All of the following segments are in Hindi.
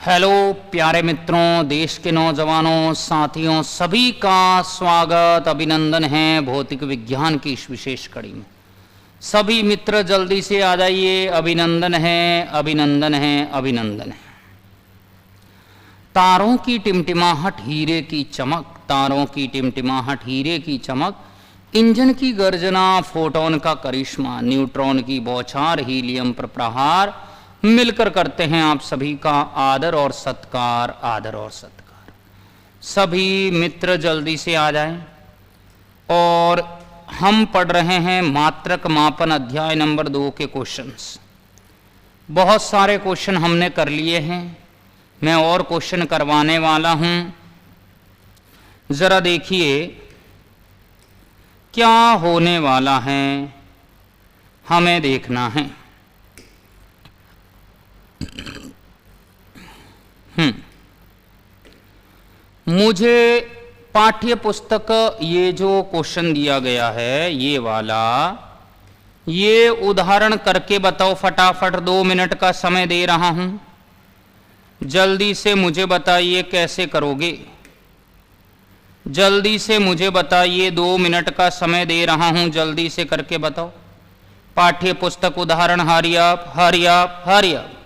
हेलो प्यारे मित्रों, देश के नौजवानों, साथियों, सभी का स्वागत अभिनंदन है भौतिक विज्ञान की इस विशेष कड़ी में। सभी मित्र जल्दी से आ जाइए। अभिनंदन है, अभिनंदन है, अभिनंदन है। तारों की टिमटिमाहट, हीरे की चमक, तारों की टिमटिमाहट, हीरे की चमक, इंजन की गर्जना, फोटोन का करिश्मा, न्यूट्रॉन की बौछार, हीलियम पर प्रहार, मिलकर करते हैं आप सभी का आदर और सत्कार, आदर और सत्कार। सभी मित्र जल्दी से आ जाएं। और हम पढ़ रहे हैं मात्रक मापन अध्याय नंबर 2 के क्वेश्चंस। बहुत सारे क्वेश्चन हमने कर लिए हैं, मैं और क्वेश्चन करवाने वाला हूं। जरा देखिए क्या होने वाला है, हमें देखना है। मुझे पाठ्य पुस्तक ये जो क्वेश्चन दिया गया है ये वाला, ये उदाहरण करके बताओ फटाफट। 2 मिनट का समय दे रहा हूं, जल्दी से मुझे बताइए कैसे करोगे। जल्दी से मुझे बताइए, 2 मिनट का समय दे रहा हूं, जल्दी से करके बताओ। पाठ्य पुस्तक उदाहरण, हरी up hurry up hurry up.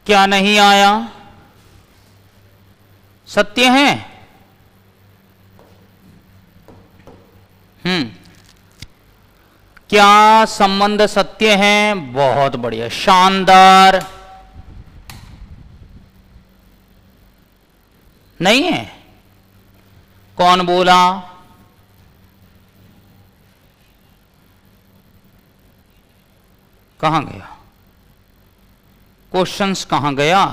क्या नहीं आया? सत्य है? क्या संबंध सत्य है? बहुत बढ़िया, शानदार। नहीं है? कौन बोला? कहां गया क्वेश्चंस, कहां गया?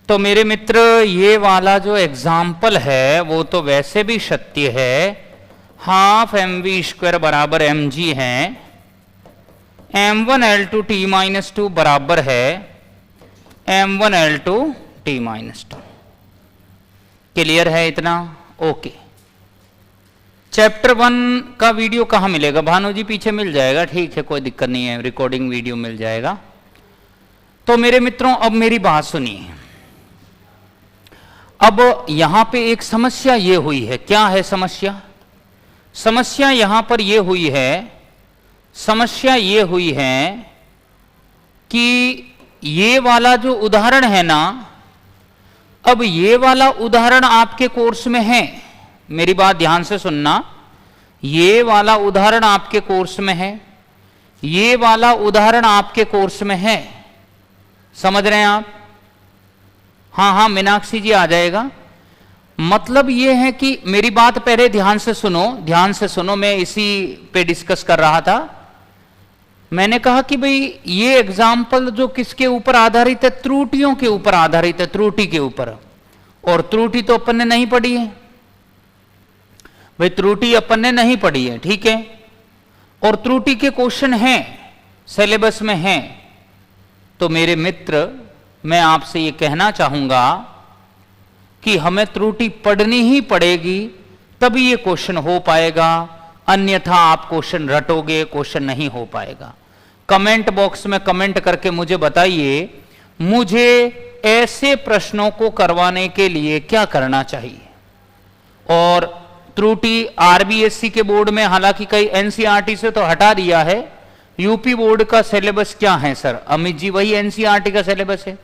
तो मेरे मित्र ये वाला जो एग्जाम्पल है वो तो वैसे भी सत्य है, हाफ mv² बराबर mg है, m1l2 t-2 बराबर है m1l2 t-2। क्लियर है इतना? ओके। चैप्टर 1 का वीडियो कहाँ मिलेगा? भानु जी पीछे मिल जाएगा, ठीक है, कोई दिक्कत नहीं है, रिकॉर्डिंग वीडियो मिल जाएगा। तो मेरे मित्रों अब मेरी बात सुनिए। अब यहां पे एक समस्या ये हुई है। क्या है समस्या? समस्या यहां पर ये हुई है, समस्या ये हुई है कि ये वाला जो उदाहरण है ना, अब ये वाला उदाहरण आपके कोर्स में है, मेरी बात ध्यान से सुनना, ये वाला उदाहरण आपके कोर्स में है, ये वाला उदाहरण आपके कोर्स में है, समझ रहे हैं आप? हाँ हाँ मीनाक्षी जी आ जाएगा। मतलब ये है कि मेरी बात पहले ध्यान से सुनो, ध्यान से सुनो, मैं इसी पे डिस्कस कर रहा था। मैंने कहा कि भाई ये एग्जाम्पल जो किसके ऊपर आधारित है? त्रुटियों के ऊपर आधारित है, त्रुटि के ऊपर। और त्रुटि तो अपन ने नहीं पढ़ी है भाई, त्रुटि अपन ने नहीं पढ़ी है, ठीक है। और त्रुटि के क्वेश्चन हैं, सिलेबस में हैं। तो मेरे मित्र मैं आपसे ये कहना चाहूंगा कि हमें त्रुटि पढ़नी ही पड़ेगी, तभी ये क्वेश्चन हो पाएगा, अन्यथा आप क्वेश्चन रटोगे, क्वेश्चन नहीं हो पाएगा। कमेंट बॉक्स में कमेंट करके मुझे बताइए, मुझे ऐसे प्रश्नों को करवाने के लिए क्या करना चाहिए। और त्रुटि आरबीएससी के बोर्ड में हालांकि कई एनसीईआरटी से तो हटा दिया है, यूपी बोर्ड का सिलेबस क्या है सर? अमित जी वही एनसीईआरटी का सिलेबस है,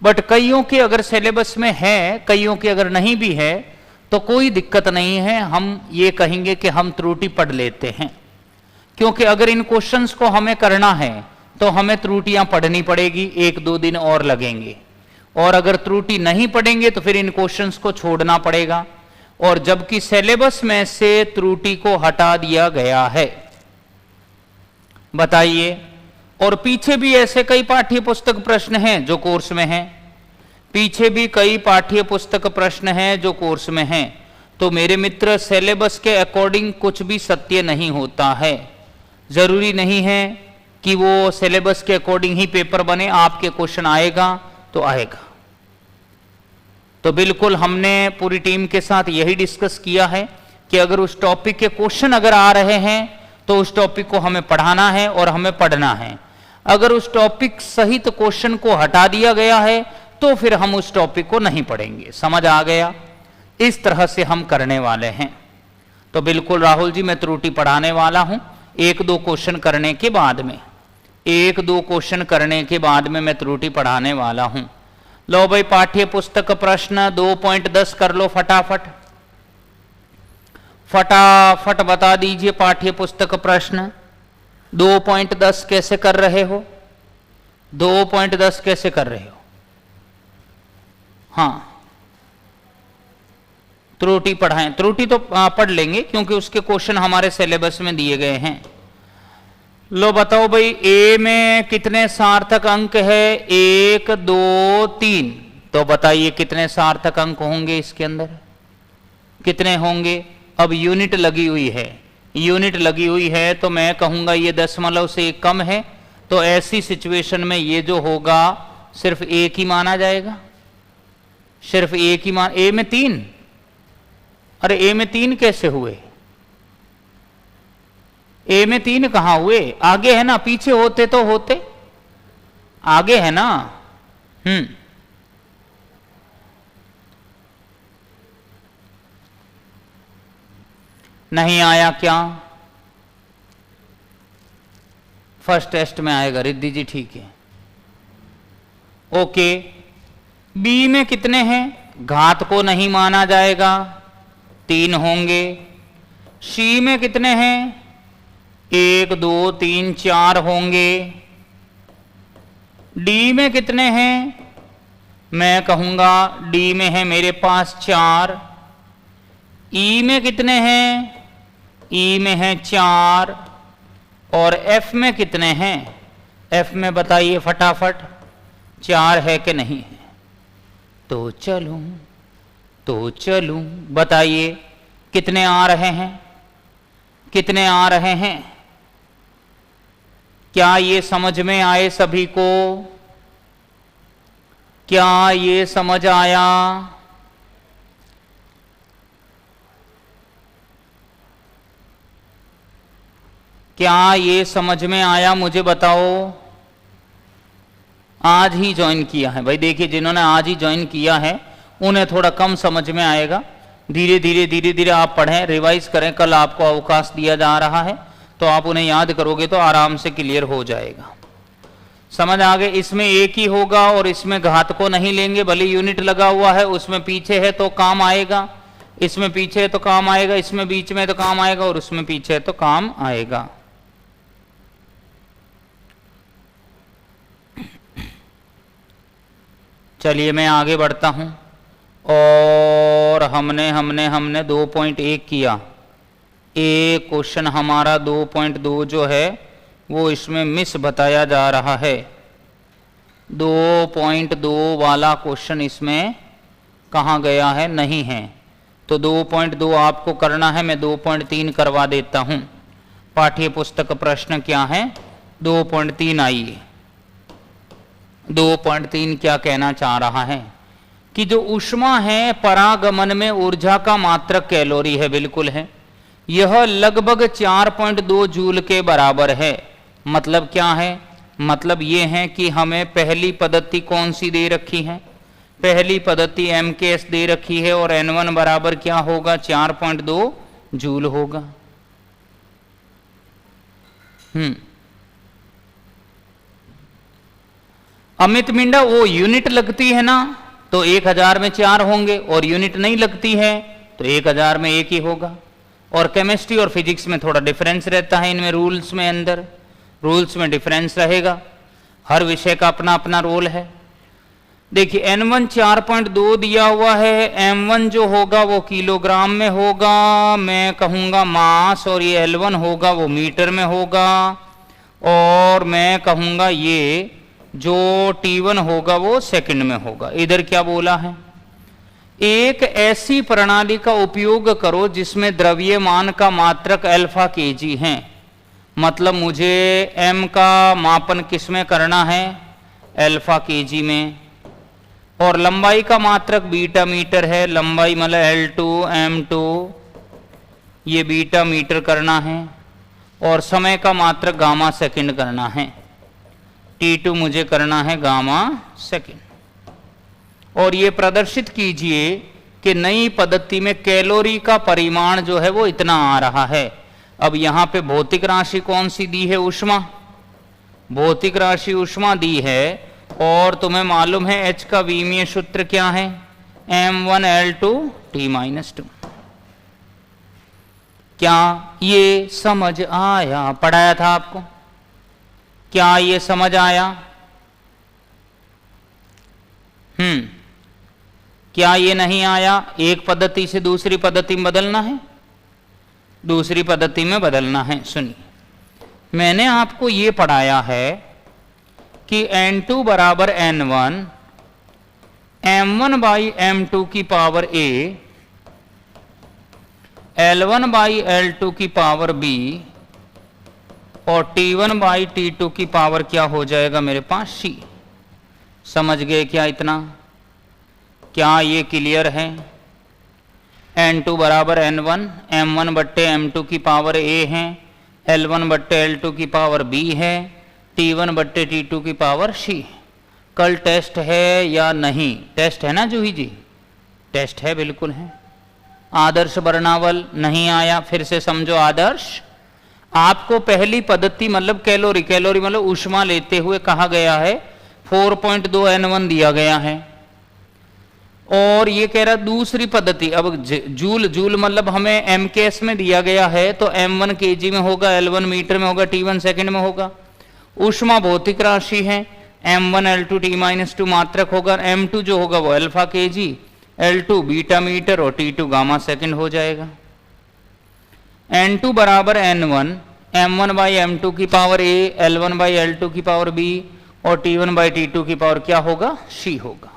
बट कईयों के अगर सिलेबस में है, कईयों के अगर नहीं भी है तो कोई दिक्कत नहीं है, हम ये कहेंगे कि हम त्रुटि पढ़ लेते हैं। क्योंकि अगर इन क्वेश्चंस को हमें करना है तो हमें त्रुटियां पढ़नी पड़ेगी, 1-2 दिन और लगेंगे। और अगर त्रुटि नहीं पढ़ेंगे तो फिर इन क्वेश्चंस को छोड़ना पड़ेगा, और जबकि सिलेबस में से त्रुटि को हटा दिया गया है। बताइए। और पीछे भी ऐसे कई पाठ्य पुस्तक प्रश्न हैं जो कोर्स में हैं, पीछे भी कई पाठ्य पुस्तक प्रश्न हैं जो कोर्स में हैं। तो मेरे मित्र सिलेबस के अकॉर्डिंग कुछ भी सत्य नहीं होता है। जरूरी नहीं है कि वो सिलेबस के अकॉर्डिंग ही पेपर बने, आपके क्वेश्चन आएगा तो आएगा। तो बिल्कुल हमने पूरी टीम के साथ यही डिस्कस किया है कि अगर उस टॉपिक के क्वेश्चन अगर आ रहे हैं तो उस टॉपिक को हमें पढ़ाना है और हमें पढ़ना है। अगर उस टॉपिक सहित क्वेश्चन को हटा दिया गया है तो फिर हम उस टॉपिक को नहीं पढ़ेंगे। समझ आ गया? इस तरह से हम करने वाले हैं। तो बिल्कुल राहुल जी मैं त्रुटि पढ़ाने वाला हूं, 1-2 क्वेश्चन करने के बाद में, 1-2 क्वेश्चन करने के बाद में मैं त्रुटि पढ़ाने वाला हूं। लो भाई पाठ्य पुस्तक प्रश्न 2.10 कर लो फटाफट, फटाफट बता दीजिए पाठ्य पुस्तक प्रश्न 2.10 कैसे कर रहे हो? 2.10 कैसे कर रहे हो? हाँ त्रुटि पढ़ाएं, त्रुटि तो पढ़ लेंगे क्योंकि उसके क्वेश्चन हमारे सिलेबस में दिए गए हैं। लो बताओ भाई ए में कितने सार्थक अंक है? 1, 2, 3। तो बताइए कितने सार्थक अंक होंगे इसके अंदर? कितने होंगे? अब यूनिट लगी हुई है, यूनिट लगी हुई है तो मैं कहूंगा ये दशमलव से कम है, तो ऐसी सिचुएशन में ये जो होगा सिर्फ 1 ही माना जाएगा, सिर्फ 1 ही मान। ए में 3? अरे ए में 3 कैसे हुए? ए में 3 कहां हुए? आगे है ना, पीछे होते तो होते, आगे है ना। नहीं आया क्या? फर्स्ट टेस्ट में आएगा रिद्धि जी, ठीक है ओके। बी में कितने हैं? घात को नहीं माना जाएगा, 3 होंगे। सी में कितने हैं? 1, 2, 3, 4 होंगे। डी में कितने हैं? मैं कहूंगा डी में है मेरे पास 4, ई में कितने हैं, ई में है 4, और एफ में कितने हैं, एफ में बताइए फटाफट 4 है कि नहीं है। तो चलूं बताइए कितने आ रहे हैं, कितने आ रहे हैं, क्या ये समझ में आए सभी को, क्या ये समझ आया? क्या ये समझ में आया मुझे बताओ। आज ही ज्वाइन किया है भाई, देखिए जिन्होंने आज ही ज्वाइन किया है उन्हें थोड़ा कम समझ में आएगा। धीरे धीरे आप पढ़ें, रिवाइज करें। कल आपको अवकाश दिया जा रहा है तो आप उन्हें याद करोगे तो आराम से क्लियर हो जाएगा। समझ आ गए। इसमें एक ही होगा और इसमें घात को नहीं लेंगे, भले यूनिट लगा हुआ है, उसमें पीछे है तो काम आएगा, इसमें पीछे है तो काम आएगा, इसमें बीच में तो काम आएगा और उसमें पीछे है तो काम आएगा। चलिए मैं आगे बढ़ता हूं। और हमने 2.1 किया। एक क्वेश्चन हमारा 2.2 जो है वो इसमें मिस बताया जा रहा है। 2.2 वाला क्वेश्चन इसमें कहाँ गया है, नहीं है। तो 2.2 आपको करना है, मैं 2.3 करवा देता हूं। पाठ्य पुस्तक प्रश्न क्या है, 2.3 आइए। 2.3 क्या कहना चाह रहा है कि जो ऊष्मा है परागमन में ऊर्जा का मात्रक कैलोरी है, बिल्कुल है। यह लगभग 4.2 जूल के बराबर है। मतलब क्या है, मतलब ये है कि हमें पहली पद्धति कौन सी दे रखी है, पहली पद्धति MKS दे रखी है और N1 बराबर क्या होगा, 4.2 जूल होगा। अमित मिंडा वो यूनिट लगती है ना तो 1000 में 4 होंगे, और यूनिट नहीं लगती है तो 1000 में 1 ही होगा। और केमिस्ट्री और फिजिक्स में थोड़ा डिफरेंस रहता है, इनमें रूल्स में, अंदर रूल्स में डिफरेंस रहेगा। हर विषय का अपना अपना रोल है। देखिए N1 4.2 दिया हुआ है, M1 जो होगा वो किलोग्राम में होगा, मैं कहूँगा मास, और ये L1 होगा वो मीटर में होगा, और मैं कहूँगा ये जो T1 होगा वो सेकंड में होगा। इधर क्या बोला है, एक ऐसी प्रणाली का उपयोग करो जिसमें द्रव्यमान का मात्रक अल्फा kg है। मतलब मुझे m का मापन किस में करना है, अल्फा kg में, और लंबाई का मात्रक बीटा मीटर है। लंबाई मतलब L2 M2 ये बीटा मीटर करना है, और समय का मात्रक गामा सेकंड करना है। T2 मुझे करना है गामा सेकंड। और ये प्रदर्शित कीजिए कि नई पद्धति में कैलोरी का परिमाण जो है वो इतना आ रहा है। अब यहाँ पे भौतिक राशि कौन सी दी है, ऊष्मा, भौतिक राशि ऊष्मा दी है, और तुम्हें मालूम है H का विमीय सूत्र क्या है, M1L2T-2। क्या ये समझ आया, पढ़ाया था आपको, क्या ये समझ आया? क्या ये नहीं आया? एक पद्धति से दूसरी पद्धति में बदलना है, दूसरी पद्धति में बदलना है। सुनिए, मैंने आपको ये पढ़ाया है कि N2 बराबर N1 M1 बाई M2 की power A L1 by L2 की पावर B और T1 बाई T2 की पावर क्या हो जाएगा मेरे पास C। समझ गए क्या इतना? क्या ये क्लियर है? N2 बराबर N1 M1 बट्टे M2 की पावर A है, L1 बट्टे L2 की पावर B है, T1 बट्टे T2 की पावर C। कल टेस्ट है या नहीं? टेस्ट है ना जूही जी? टेस्ट है, बिल्कुल है। आदर्श वर्णावल नहीं आया, फिर से समझो। आदर्श आपको पहली पद्धति मतलब कैलोरी, कैलोरी मतलब ऊष्मा लेते हुए कहा गया है 4.2 N1 दिया गया है, और ये कह रहा दूसरी पद्धति। अब जूल, जूल मतलब हमें MKS में दिया गया है तो M1 kg में होगा, L1 मीटर में होगा, T1 सेकंड में होगा। ऊष्मा भौतिक राशि है, m1 L2 T-2 मात्रक होगा, m2 जो होगा वो alpha kg, L2 beta metre और T2 गामा सेकंड हो जाएगा। N2 बराबर N1, M1 बाई M2 की power A, L1 by L2 की पावर B और T1 बाई T2 की पावर क्या होगा, C होगा।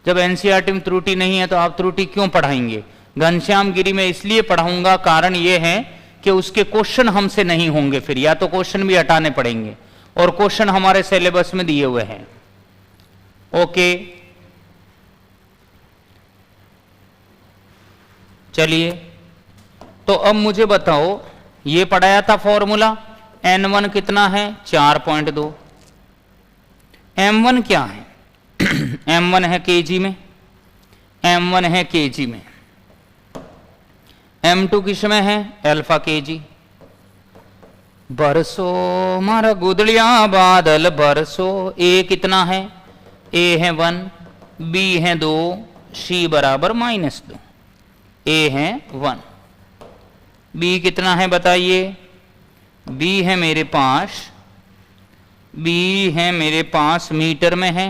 जब एनसीईआरटी में त्रुटि नहीं है तो आप त्रुटि क्यों पढ़ाएंगे? घनश्याम गिरी में इसलिए पढ़ाऊंगा, कारण ये है कि उसके क्वेश्चन हमसे नहीं होंगे, फिर या तो क्वेश्चन भी हटाने पड़ेंगे और क्वेश्चन हमारे सिलेबस में दिए हुए हैं। ओके, चलिए तो अब मुझे बताओ, ये पढ़ाया था फॉर्मूला, N1 कितना है 4.2, M1 क्या है M1 है kg में, M1 है kg में, M2 किस में है अल्फा kg। बरसों मारा गुदड़िया बादल बरसों, A कितना है, A है 1, B है 2, C बराबर -2, A है 1, B कितना है बताइए, B है मेरे पास मीटर में है,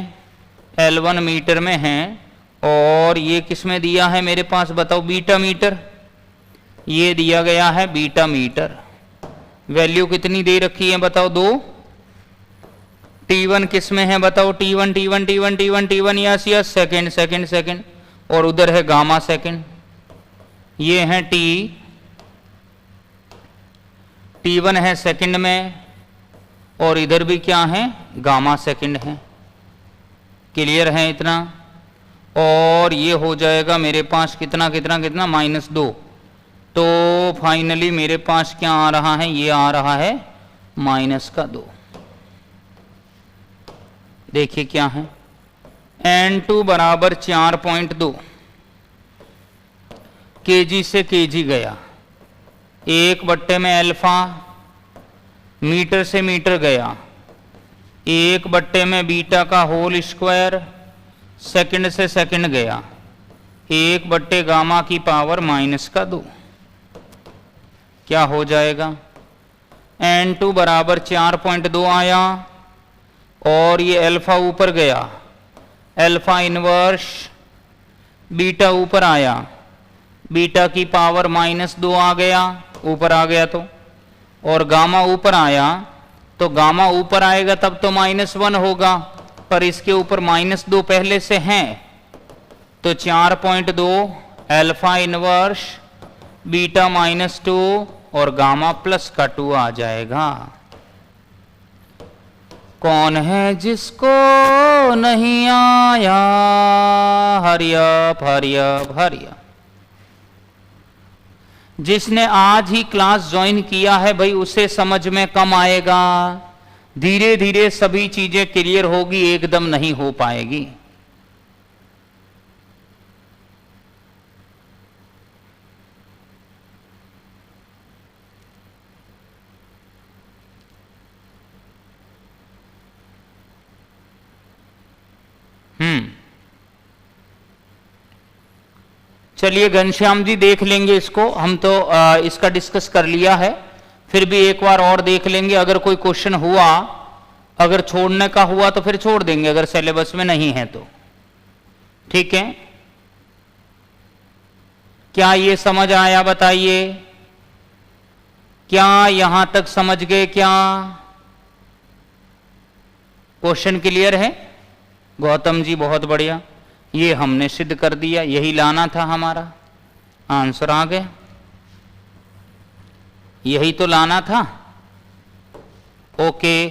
L1 मीटर में है और ये किस में दिया है मेरे पास बताओ, बीटा मीटर, ये दिया गया है बीटा मीटर। वैल्यू कितनी दे रखी है बताओ, 2। T1 किस में है बताओ, T1 यस सेकंड और उधर है गामा सेकंड, ये है T1 है सेकंड में और इधर भी क्या है गामा सेकंड है। क्लियर है इतना? और ये हो जाएगा मेरे पास कितना -2। तो फाइनली मेरे पास क्या आ रहा है, ये आ रहा है -2। देखिए क्या है, N2 बराबर 4.2, kg से kg गया, 1 में अल्फा, मीटर से मीटर गया, 1 में बीटा का होल स्क्वायर, सेकंड से सेकंड गया, 1 गामा की पावर -2। क्या हो जाएगा, N2 बराबर 4.2 आया और ये अल्फा ऊपर गया, अल्फा इनवर्स, बीटा ऊपर आया, बीटा की पावर -2 आ गया, ऊपर आ गया तो, और गामा ऊपर आया तो गामा ऊपर आएगा तब तो -1 होगा, पर इसके ऊपर -2 पहले से हैं, तो 4.2 अल्फा इनवर्स बीटा -2 और गामा +2 आ जाएगा। कौन है जिसको नहीं आया, Hari up Hari up Hari up. जिसने आज ही क्लास ज्वाइन किया है भाई, उसे समझ में कम आएगा, धीरे धीरे सभी चीजें क्लियर होगी, एकदम नहीं हो पाएगी। चलिए घनश्याम जी देख लेंगे इसको, हम तो इसका डिस्कस कर लिया है, फिर भी एक बार और देख लेंगे। अगर कोई क्वेश्चन हुआ, अगर छोड़ने का हुआ तो फिर छोड़ देंगे, अगर सिलेबस में नहीं है तो। ठीक है, क्या ये समझ आया बताइए, क्या यहां तक समझ गए? क्या क्वेश्चन क्लियर है? गौतम जी बहुत बढ़िया, ये हमने सिद्ध कर दिया, यही लाना था, हमारा आंसर आ गया, यही तो लाना था। ओके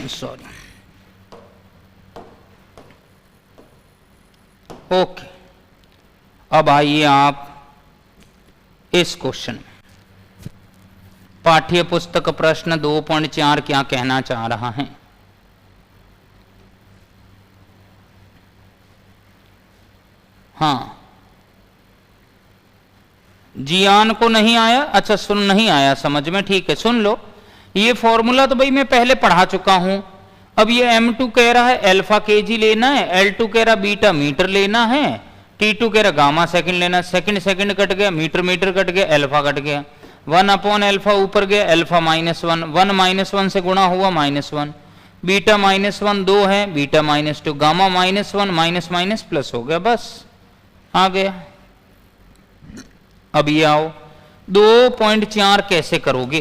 सॉरी, ओके, अब आइए आप इस क्वेश्चन, पाठ्य पुस्तक प्रश्न 2.4 क्या कहना चाह रहा है। हाँ, जियान को नहीं आया, अच्छा सुन नहीं आया समझ में, ठीक है सुन लो। ये फॉर्मूला तो भाई मैं पहले पढ़ा चुका हूं। अब ये M2 कह रहा है अल्फा kg लेना है, L2 कह रहा बीटा मीटर लेना है, T2 कह रहा गामा सेकंड लेना, सेकंड कट गया, मीटर कट गया, अल्फा कट गया, 1/अल्फा ऊपर गया, अल्फा -1, 1 -1 से गुणा हुआ -1, बीटा -1 2 है, beta -2 gamma -1 minus minus plus हो गया, बस आ गया। अब ये आओ 2.4 कैसे करोगे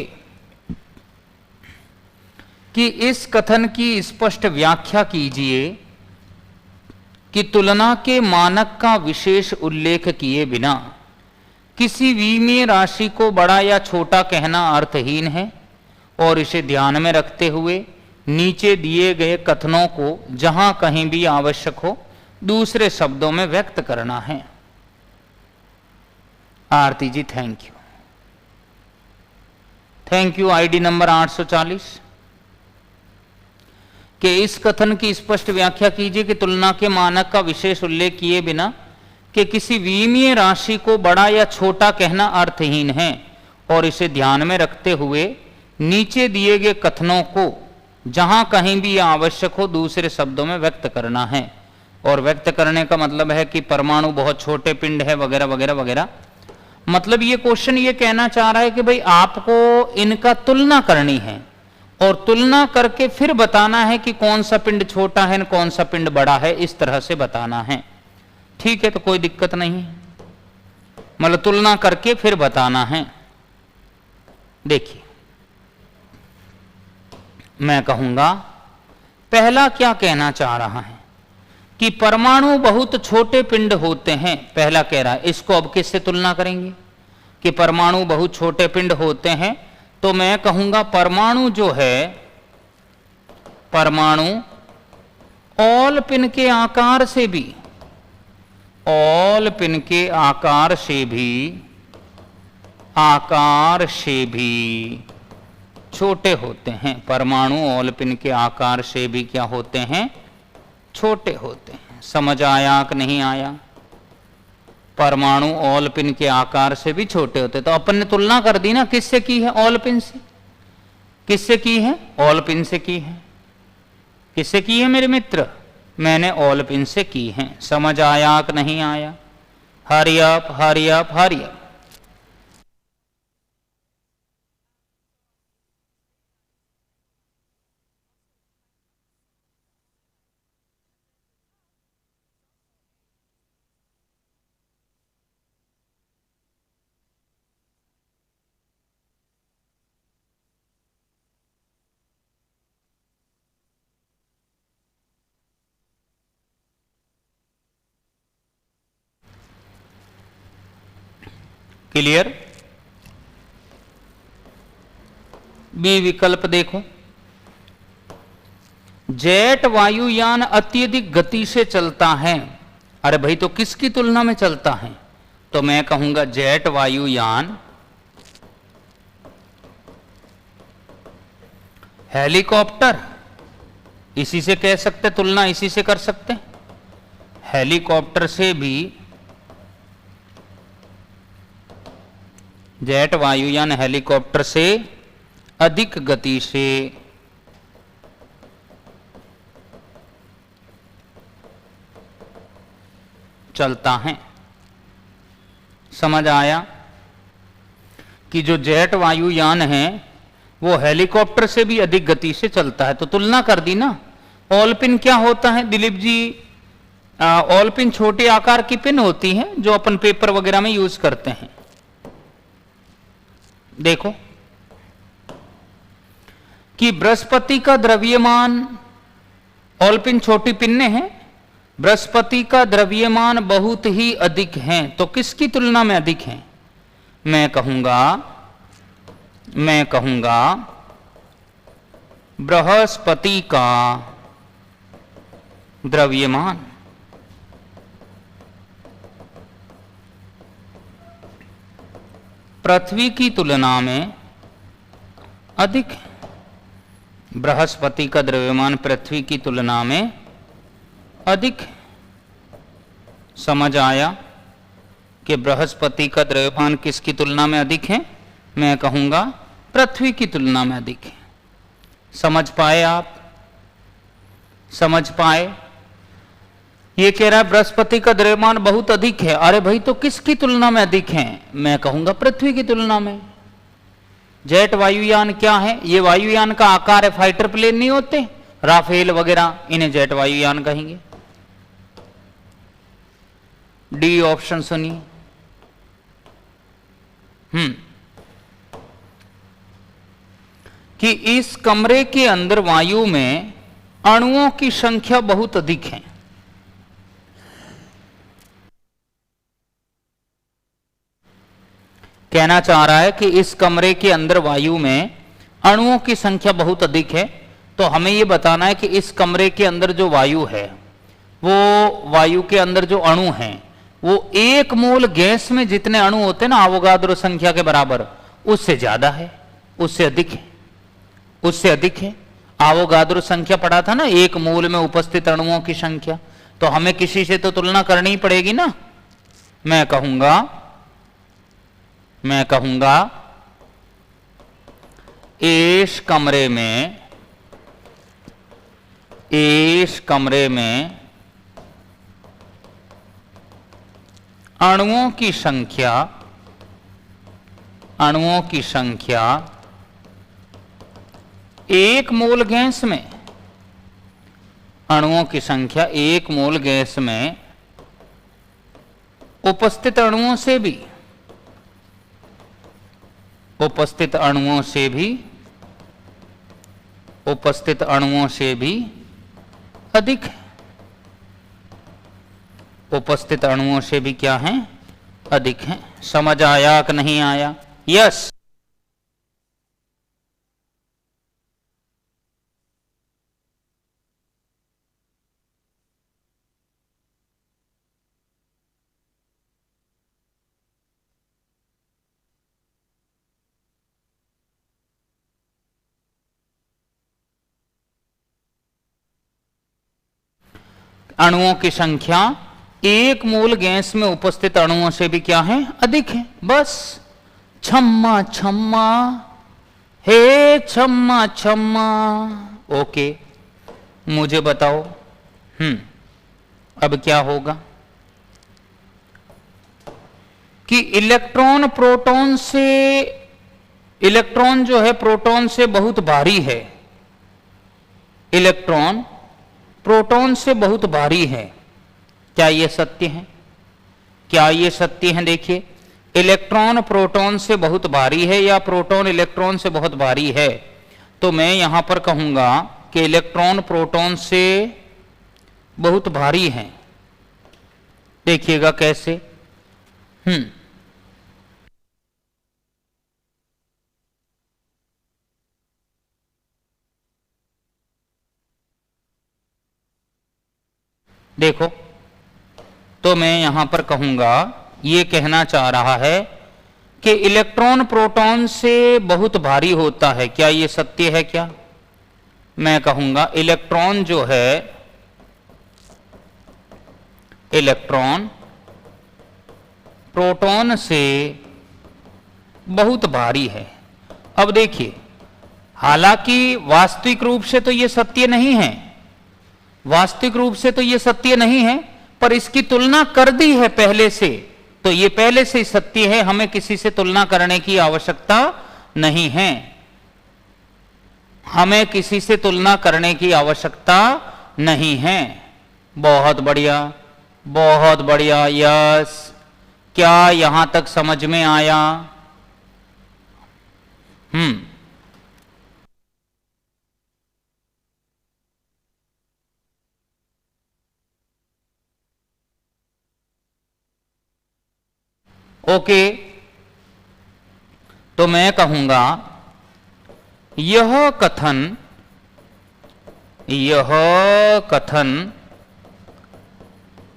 कि इस कथन की स्पष्ट व्याख्या कीजिए कि तुलना के मानक का विशेष उल्लेख किए बिना किसी विमीय राशि को बड़ा या छोटा कहना अर्थहीन है और इसे ध्यान में रखते हुए नीचे दिए गए कथनों को जहां कहीं भी आवश्यक हो दूसरे शब्दों में व्यक्त करना है। Aarti ji thank you, thank you. ID number 840 कि इस कथन की स्पष्ट व्याख्या कीजिए कि तुलना के मानक का विशेष उल्लेख किए बिना कि किसी विमीय राशि को बड़ा या छोटा कहना अर्थहीन है और इसे ध्यान में रखते हुए नीचे दिए गए कथनों को जहां कहीं भी यह आवश्यक हो दूसरे शब्दों में व्यक्त करना है। और व्यक्त करने का मतलब है कि परमाणु बहुत छोटे पिंड है वगैरह वगैरह वगैरह। मतलब ये क्वेश्चन ये कहना चाह रहा है कि भाई आपको इनका तुलना करनी है और तुलना करके फिर बताना है कि कौन सा पिंड छोटा है कौन सा पिंड बड़ा है, इस तरह से बताना है। ठीक है, तो कोई दिक्कत नहीं, मतलब तुलना करके फिर बताना है। देखिए मैं कहूंगा पहला क्या कहना चाह रहा है कि परमाणु बहुत छोटे पिंड होते हैं। पहला कह रहा है, इसको अब किससे तुलना करेंगे कि परमाणु बहुत छोटे पिंड होते हैं, तो मैं कहूंगा परमाणु जो है, परमाणु ऑल पिन के आकार से भी, ऑल पिन के आकार से भी छोटे होते हैं। परमाणु ऑल पिन के आकार से भी क्या होते हैं, छोटे होते हैं। समझ आया कि नहीं आया? परमाणु ऑल पिन के आकार से भी छोटे होते। तो अपन ने तुलना कर दी ना, किससे की है? ऑल पिन से। किससे की है? ऑल पिन से की है। किससे की है मेरे मित्र? मैंने ऑल पिन से की है। समझ आया कि नहीं आया? Hurry up hurry up hurry up. Clear? B विकल्प देखो, जेट वायुयान अत्यधिक गति से चलता है। अरे भाई तो किसकी तुलना में चलता है? तो मैं कहूंगा जेट वायुयान हेलीकॉप्टर, इसी से कह सकते, तुलना इसी से कर सकते। हेलीकॉप्टर से भी, जेट वायुयान हेलीकॉप्टर से अधिक गति से चलता है। समझ आया कि जो जेट वायुयान है वो हेलीकॉप्टर से भी अधिक गति से चलता है। तो तुलना कर दी ना। ऑल पिन क्या होता है दिलीप जी? ऑल पिन छोटे आकार की पिन होती है जो अपन पेपर वगैरह में यूज करते हैं। देखो कि बृहस्पति का द्रव्यमान, ऑल पिन छोटी पिन्ने हैं, बृहस्पति का द्रव्यमान बहुत ही अधिक है। तो किसकी तुलना में अधिक है? मैं कहूंगा बृहस्पति का द्रव्यमान पृथ्वी की तुलना में अधिक है। बृहस्पति का द्रव्यमान पृथ्वी की तुलना में अधिक है। समझ आया कि बृहस्पति का द्रव्यमान किसकी तुलना में अधिक है? मैं कहूंगा पृथ्वी की तुलना में अधिक है। समझ पाए आप? समझ पाए? ये कह रहा है बृहस्पति का द्रव्यमान बहुत अधिक है। अरे भाई तो किसकी तुलना में अधिक है? मैं कहूंगा पृथ्वी की तुलना में। जेट वायुयान क्या है? ये वायुयान का आकार है, फाइटर प्लेन नहीं होते राफेल वगैरह, इन्हें जेट वायुयान कहेंगे। डी ऑप्शन सुनिए। कि इस कमरे के अंदर वायु में अणुओं की संख्या बहुत अधिक है। कहना चाह रहा है कि इस कमरे के अंदर वायु में अणुओं की संख्या बहुत अधिक है। तो हमें यह बताना है कि इस कमरे के अंदर जो वायु है, वो वायु के अंदर जो अणु हैं, वो एक मोल गैस में जितने अणु होते हैं ना अवोगाद्रो संख्या के बराबर, उससे ज्यादा है, उससे अधिक है, उससे अधिक है। अवोगाद्रो संख्या पढ़ा था ना, एक मोल में उपस्थित अणुओं की संख्या। तो हमें किसी से तो तुलना करनी ही पड़ेगी ना। मैं कहूंगा इस कमरे में अणुओं की संख्या एक मोल गैस में, अणुओं की संख्या एक मोल गैस में उपस्थित अणुओं से भी उपस्थित अणुओं से भी अधिक है। उपस्थित अणुओं से भी क्या है? अधिक है। समझ आया कि नहीं आया? यस। अणुओं की संख्या एक मोल गैस में उपस्थित अणुओं से भी क्या है? अधिक है। बस छम्मा छम्मा, हे छम्मा छम्मा। ओके, मुझे बताओ अब क्या होगा कि इलेक्ट्रॉन जो है प्रोटॉन से बहुत भारी है। इलेक्ट्रॉन प्रोटॉन से बहुत भारी है। क्या यह सत्य है? क्या यह सत्य है? देखिए, इलेक्ट्रॉन प्रोटॉन से बहुत भारी है या प्रोटॉन इलेक्ट्रॉन से बहुत भारी है। तो मैं यहां पर कहूंगा कि इलेक्ट्रॉन प्रोटॉन से बहुत भारी है। देखिएगा कैसे। देखो, तो मैं यहां पर कहूंगा, ये कहना चाह रहा है कि इलेक्ट्रॉन प्रोटॉन से बहुत भारी होता है। क्या ये सत्य है? क्या मैं कहूंगा इलेक्ट्रॉन जो है, इलेक्ट्रॉन प्रोटॉन से बहुत भारी है। अब देखिए, हालांकि वास्तविक रूप से तो ये सत्य नहीं है, वास्तविक रूप से तो ये सत्य नहीं है, पर इसकी तुलना कर दी है पहले से, तो ये पहले से सत्य है। हमें किसी से तुलना करने की आवश्यकता नहीं है। हमें किसी से तुलना करने की आवश्यकता नहीं है। बहुत बढ़िया, बहुत बढ़िया। यस, क्या यहां तक समझ में आया? ओके, तो मैं कहूंगा यह कथन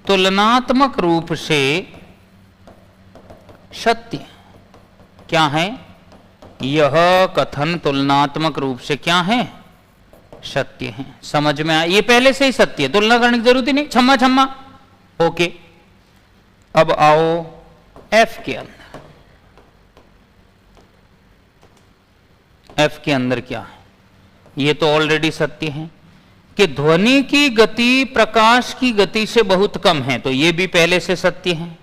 तुलनात्मक रूप से सत्य। क्या है? यह कथन तुलनात्मक रूप से क्या है? सत्य है। समझ में आया? ये पहले से ही सत्य है, तुलना करने की जरूरत ही नहीं। छम्मा छम्मा। ओके, अब आओ एफ के अंदर। एफ के अंदर क्या है? ये तो ऑलरेडी सत्य है कि ध्वनि की गति प्रकाश की गति से बहुत कम है। तो ये भी पहले से सत्य है,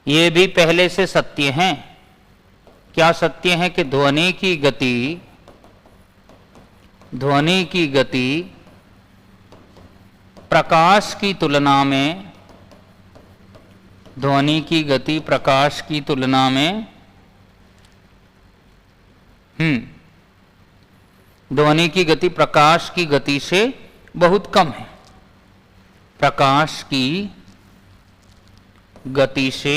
ये भी पहले से सत्य है। क्या सत्य है? कि ध्वनि की गति प्रकाश की तुलना में, ध्वनि की गति प्रकाश की तुलना में ध्वनि की गति प्रकाश की गति से बहुत कम है। प्रकाश की गति से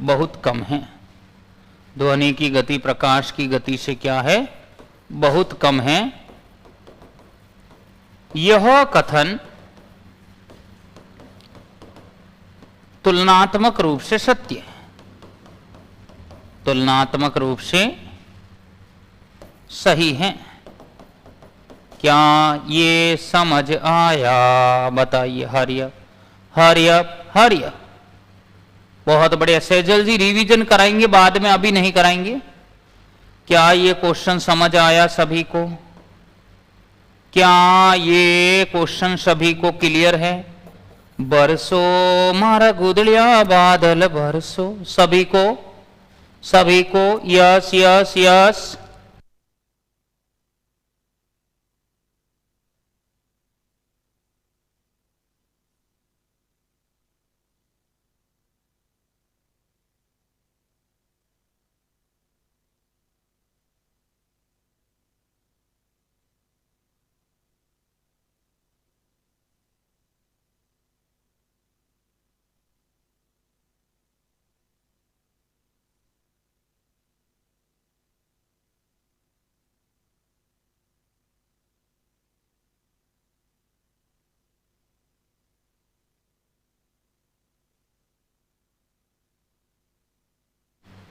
बहुत कम है। ध्वनि की गति प्रकाश की गति से क्या है? बहुत कम है। यह कथन तुलनात्मक रूप से सत्य है। तुलनात्मक रूप से सही है। क्या ये समझ आया? बताइए। हरिया हरिया हरिया। बहुत बढ़िया। सेजल जी रिवीजन कराएंगे बाद में, अभी नहीं कराएंगे। क्या ये क्वेश्चन समझ आया सभी को? क्या ये क्वेश्चन सभी को क्लियर है? बरसो मारा गुदड़िया बादल बरसो। सभी को, सभी को यस यस यस।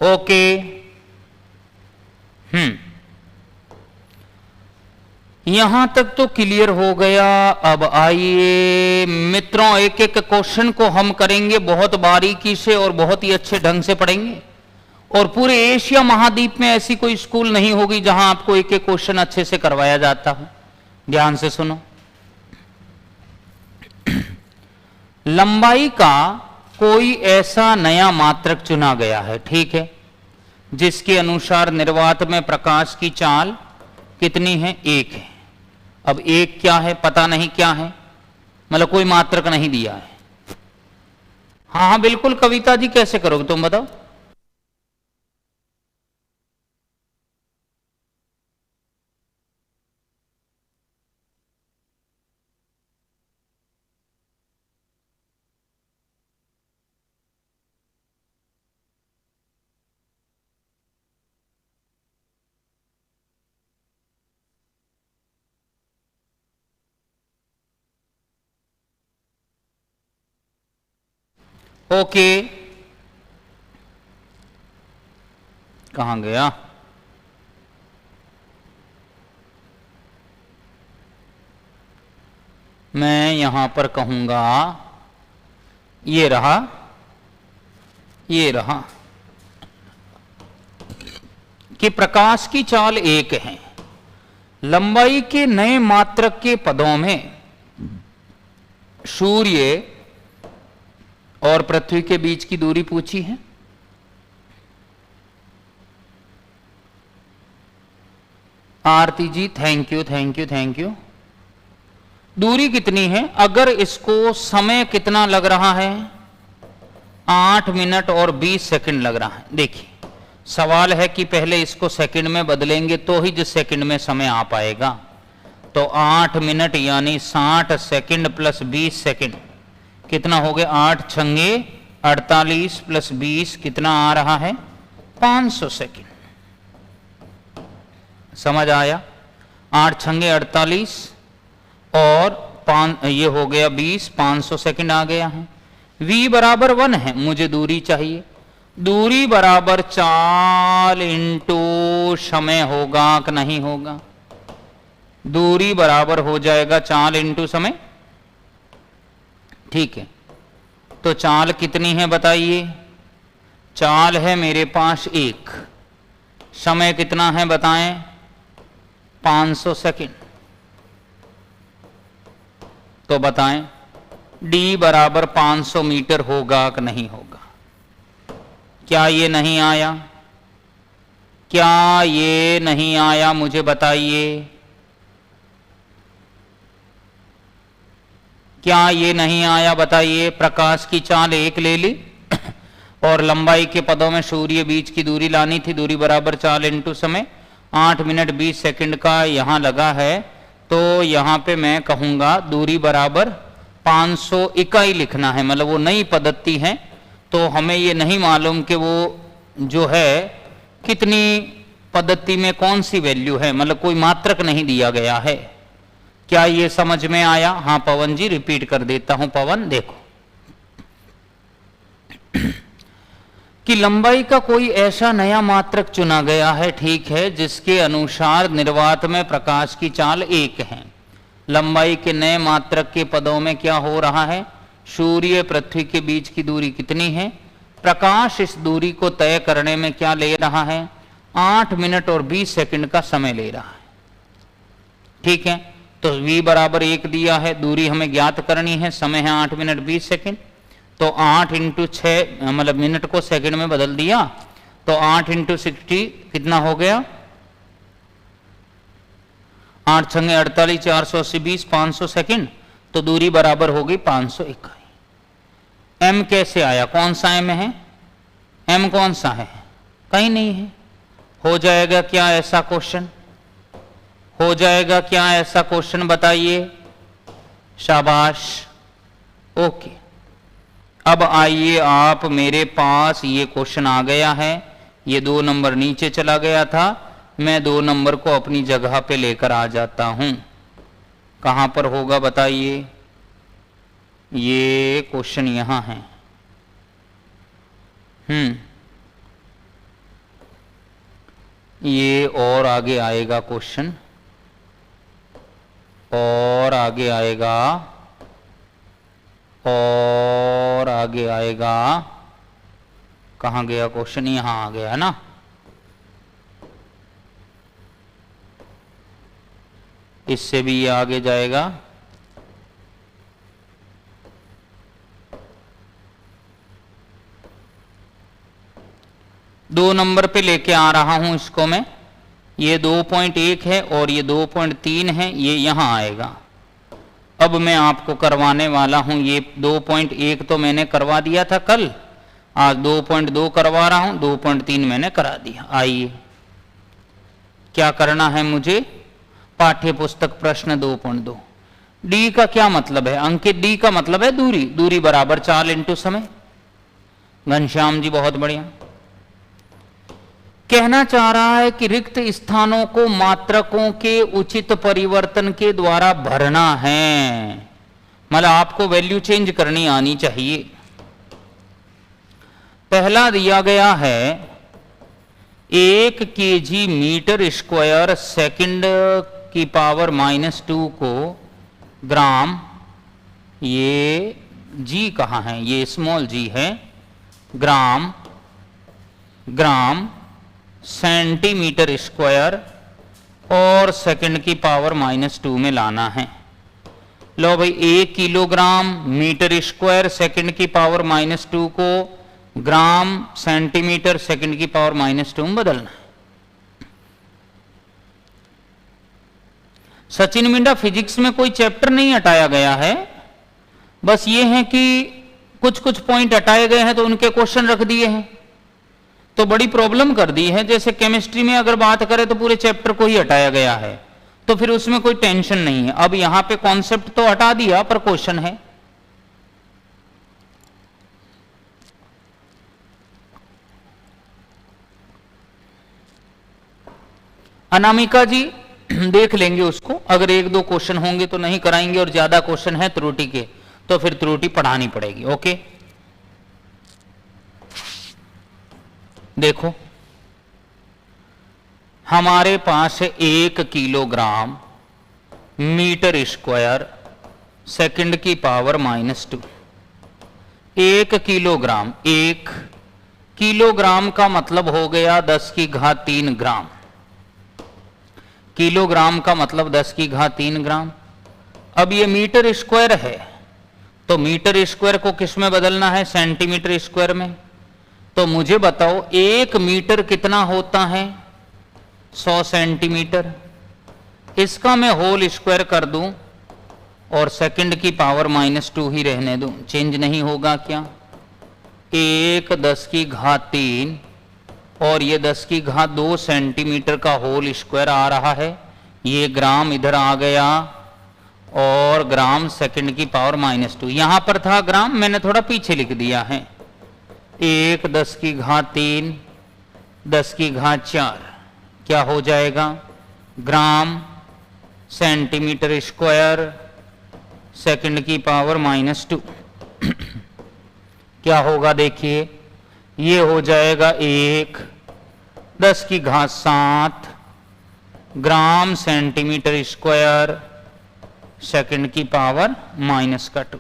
ओके। यहां तक तो क्लियर हो गया। अब आइए मित्रों, एक एक क्वेश्चन को हम करेंगे बहुत बारीकी से और बहुत ही अच्छे ढंग से पढ़ेंगे। और पूरे एशिया महाद्वीप में ऐसी कोई स्कूल नहीं होगी जहां आपको एक एक क्वेश्चन अच्छे से करवाया जाता हो। ध्यान से सुनो। लंबाई का कोई ऐसा नया मात्रक चुना गया है, ठीक है, जिसके अनुसार निर्वात में प्रकाश की चाल कितनी है? 1 है। अब 1 क्या है पता नहीं क्या है, मतलब कोई मात्रक नहीं दिया है। हाँ हाँ बिल्कुल। कविता जी कैसे करोगे तुम बताओ? ओके। कहां गया? मैं यहां पर कहूंगा, ये रहा, ये रहा कि प्रकाश की चाल 1 है। लंबाई के नए मात्रक के पदों में सूर्य और पृथ्वी के बीच की दूरी पूछी है। Aarti ji thank you thank you thank you. दूरी कितनी है? अगर इसको समय कितना लग रहा है? 8 मिनट और 20 सेकंड लग रहा है। देखिए सवाल है कि पहले इसको सेकंड में बदलेंगे तो ही जिस सेकंड में समय आ पाएगा। तो 8 मिनट यानी 60 सेकंड प्लस 20 सेकंड कितना हो गया? 8 छंगे 48 प्लस 20 कितना आ रहा है? 500 सेकंड। समझ आया? 8 छंगे 48 और ये हो गया 20, 500 सेकंड आ गया है। v बराबर 1 है, मुझे दूरी चाहिए। दूरी बराबर चाल इंटू समय होगा कि नहीं होगा? दूरी बराबर हो जाएगा चाल इंटू समय। ठीक है, तो चाल कितनी है बताइए? चाल है मेरे पास 1। समय कितना है बताएं? 500 सेकंड। तो बताएं d बराबर 500 मीटर होगा कि नहीं होगा? क्या ये नहीं आया? क्या ये नहीं आया? मुझे बताइए। क्या ये नहीं आया बताइए? प्रकाश की चाल 1 ले ली और लंबाई के पदों में सूर्य बीच की दूरी लानी थी, दूरी बराबर चाल इंटू समय, 8 मिनट 20 सेकंड का यहाँ लगा है, तो यहाँ पे मैं कहूँगा दूरी बराबर 500 इकाई लिखना है, मतलब वो नई पद्धति है, तो हमें ये नहीं मालूम कि वो जो है कितनी पद्धति में कौन सी वैल्यू है, मतलब कोई मात्रक नहीं दिया गया है। क्या ये समझ में आया? हाँ पवन जी, रिपीट कर देता हूं। पवन देखो कि लंबाई का कोई ऐसा नया मात्रक चुना गया है, ठीक है, जिसके अनुसार निर्वात में प्रकाश की चाल 1 है। लंबाई के नए मात्रक के पदों में क्या हो रहा है? सूर्य पृथ्वी के बीच की दूरी कितनी है? प्रकाश इस दूरी को तय करने में क्या ले रहा है? 8 मिनट और 20 सेकंड का समय ले रहा है, ठीक है। तो v बराबर 1 दिया है, दूरी हमें ज्ञात करनी है, समय है 8 मिनट 20 सेकंड, तो 8 इंटू 6 मतलब मिनट को सेकंड में बदल दिया, तो 8 इंटू 60 कितना हो गया? 8 छंगे 48, 480 20, 500 सेकंड, तो दूरी बराबर होगी 500 इकाई। m कैसे आया? कौन सा m है? m कौन सा है? कहीं नहीं है। हो जाएगा क्या ऐसा क्वेश्चन? हो जाएगा क्या ऐसा क्वेश्चन बताइए? शाबाश, ओके। अब आइए आप, मेरे पास ये क्वेश्चन आ गया है, ये 2 नंबर नीचे चला गया था, मैं 2 नंबर को अपनी जगह पे लेकर आ जाता हूं। कहां पर होगा बताइए? ये क्वेश्चन यहां है। ये और आगे आएगा क्वेश्चन, और आगे आएगा, और आगे आएगा। कहां गया क्वेश्चन? यहां आ गया ना। इससे भी ये आगे जाएगा। दो नंबर पे लेके आ रहा हूं इसको मैं। ये 2.1 है और ये 2.3 है, ये यहां आएगा। अब मैं आपको करवाने वाला हूं, ये 2.1 तो मैंने करवा दिया था कल, आज 2.2 करवा रहा हूं, 2.3 मैंने करा दिया। आइए क्या करना है मुझे? पाठ्य पुस्तक प्रश्न 2.2। डी का क्या मतलब है अंकित? डी का मतलब है दूरी, दूरी बराबर चाल इंटू समय। घनश्याम जी बहुत बढ़िया। कहना चाह रहा है कि रिक्त स्थानों को मात्रकों के उचित परिवर्तन के द्वारा भरना है, मतलब आपको वैल्यू चेंज करनी आनी चाहिए। पहला दिया गया है 1 kg मीटर स्क्वायर सेकंड की पावर -2 को ग्राम, ये जी कहाँ है? ये स्मॉल जी है, ग्राम, ग्राम सेंटीमीटर स्क्वायर और सेकंड की पावर -2 में लाना है। लो भाई, 1 किलोग्राम मीटर स्क्वायर सेकंड की पावर -2 को ग्राम सेंटीमीटर सेकंड की पावर -2 में बदलना है। सचिन मिंडा, फिजिक्स में कोई चैप्टर नहीं हटाया गया है, बस ये है कि कुछ कुछ पॉइंट हटाए गए हैं तो उनके क्वेश्चन रख दिए हैं, तो बड़ी प्रॉब्लम कर दी है। जैसे केमिस्ट्री में अगर बात करें तो पूरे चैप्टर को ही हटाया गया है, तो फिर उसमें कोई टेंशन नहीं है। अब यहां पे कॉन्सेप्ट तो हटा दिया पर क्वेश्चन है। अनामिका जी देख लेंगे उसको, अगर 1-2 क्वेश्चन होंगे तो नहीं कराएंगे, और ज्यादा क्वेश्चन है त्रुटि के तो फिर त्रुटि पढ़ानी पड़ेगी। ओके, देखो हमारे पास है 1 किलोग्राम मीटर स्क्वायर सेकंड की पावर -2। 1 किलोग्राम, 1 किलोग्राम का मतलब हो गया 10⁻³ ग्राम। किलोग्राम का मतलब 10⁻³ ग्राम। अब ये मीटर स्क्वायर है, तो मीटर स्क्वायर को किस में बदलना है? सेंटीमीटर स्क्वायर में। तो मुझे बताओ 1 मीटर कितना होता है? 100 सेंटीमीटर। इसका मैं होल स्क्वायर कर दूं और सेकंड की पावर -2 ही रहने दूं, चेंज नहीं होगा क्या? 1 10 की घात 3 और ये 10 की घात 2 सेंटीमीटर का होल स्क्वायर आ रहा है। ये ग्राम इधर आ गया और ग्राम सेकंड की पावर -2, यहां पर था ग्राम, मैंने थोड़ा पीछे लिख दिया है। 1 10 की घात 3 10 की घात 4 क्या हो जाएगा? ग्राम सेंटीमीटर स्क्वायर सेकंड की पावर -2 क्या होगा देखिए, ये हो जाएगा 1 10 की घात 7 ग्राम सेंटीमीटर स्क्वायर सेकंड की पावर -2।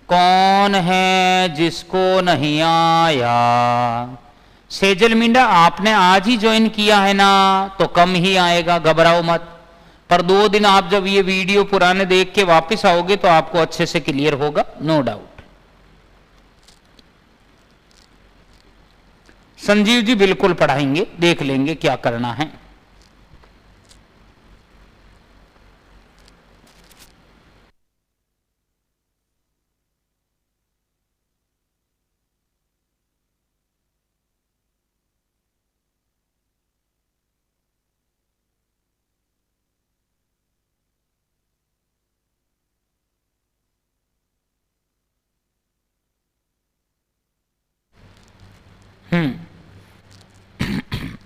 कौन है जिसको नहीं आया? सेजल मिंडा, आपने आज ही ज्वाइन किया है ना, तो कम ही आएगा, घबराओ मत। पर 2 दिन आप जब ये वीडियो पुराने देख के वापस आओगे तो आपको अच्छे से क्लियर होगा, नो डाउट। संजीव जी बिल्कुल पढ़ाएंगे, देख लेंगे क्या करना है।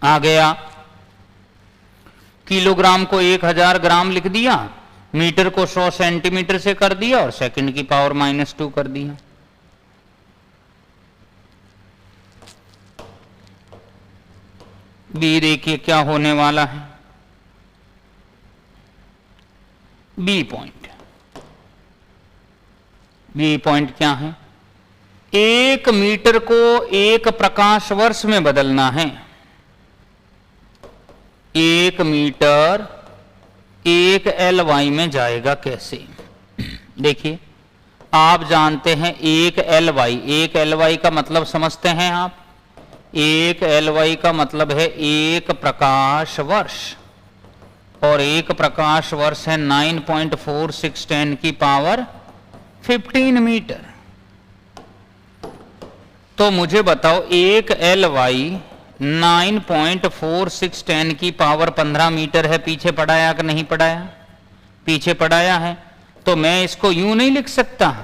आ गया। किलोग्राम को 1000 ग्राम लिख दिया, मीटर को 100 सेंटीमीटर से कर दिया और सेकंड की पावर -2 कर दिया। बी देखिए क्या होने वाला है। बी पॉइंट क्या है? 1 मीटर को 1 प्रकाश वर्ष में बदलना है। 1 मीटर 1 LY में जाएगा कैसे? देखिए, आप जानते हैं 1 LY का मतलब समझते हैं आप? 1 LY का मतलब है 1 प्रकाश वर्ष, और 1 प्रकाश वर्ष है 9.46 10 की पावर 15 मीटर। तो मुझे बताओ 1 LY 9.46 10 की पावर 15 मीटर है। पीछे पढ़ाया कि नहीं पढ़ाया? पीछे पढ़ाया है। तो मैं इसको यूं नहीं लिख सकता,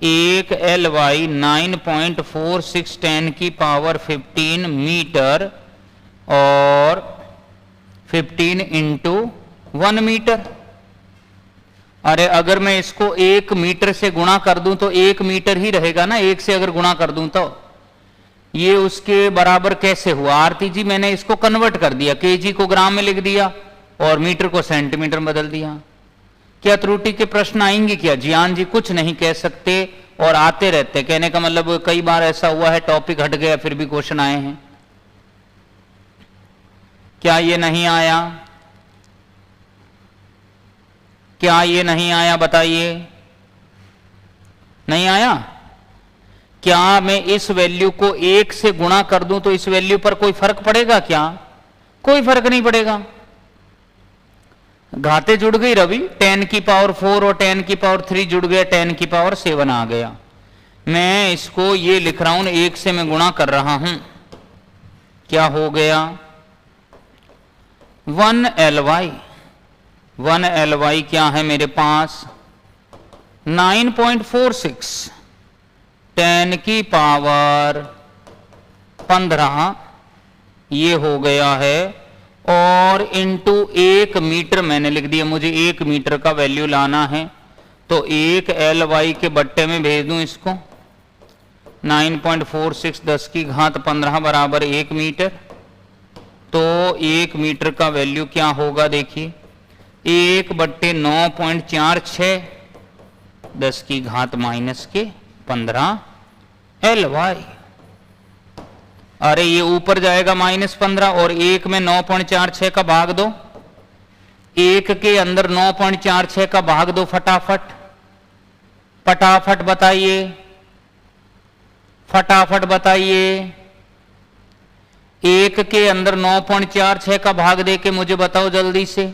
1 LY 9.46 10 की पावर 15 मीटर और 15 इंटू 1 मीटर। अरे अगर मैं इसको 1 मीटर से गुणा कर दूं तो 1 मीटर ही रहेगा ना, 1 से अगर गुणा कर दूं तो ये उसके बराबर कैसे हुआ? आरती जी मैंने इसको कन्वर्ट कर दिया, केजी को ग्राम में लिख दिया और मीटर को सेंटीमीटर में बदल दिया। क्या त्रुटि के प्रश्न आएंगे क्या? जियान जी कुछ नहीं कह सकते और आते रहते, कहने का मतलब कई बार ऐसा हुआ है टॉपिक हट गया फिर भी क्वेश्चन आए हैं। क्या ये नहीं आया? क्या ये नहीं आया? बताइए, नहीं आया? क्या मैं इस वैल्यू को 1 से गुणा कर दूं तो इस वैल्यू पर कोई फर्क पड़ेगा क्या? कोई फर्क नहीं पड़ेगा। घाते जुड़ गई रवि, 10 की पावर 4 और 10 की पावर 3 जुड़ गया, 10 की पावर 7 आ गया। मैं इसको ये लिख रहा हूं, 1 से मैं गुणा कर रहा हूं, क्या हो गया? 1 LY क्या है मेरे पास? 9.46 10 की पावर 15 ये हो गया है, और इंटू 1 मीटर मैंने लिख दिया। मुझे 1 मीटर का वैल्यू लाना है तो 1 LY के बट्टे में भेज दूं इसको। 9.46 10 की घात 15 बराबर 1 मीटर। तो 1 मीटर का वैल्यू क्या होगा? देखिए 1/9.46 10 की घात -15 LY। अरे ये ऊपर जाएगा -15 और 1 में 9.46 का भाग दो, 1 के अंदर 9.46 का भाग दो फटाफट। फटाफट बताइए, फटाफट बताइए। 1 के अंदर 9.46 का भाग दे के मुझे बताओ जल्दी से।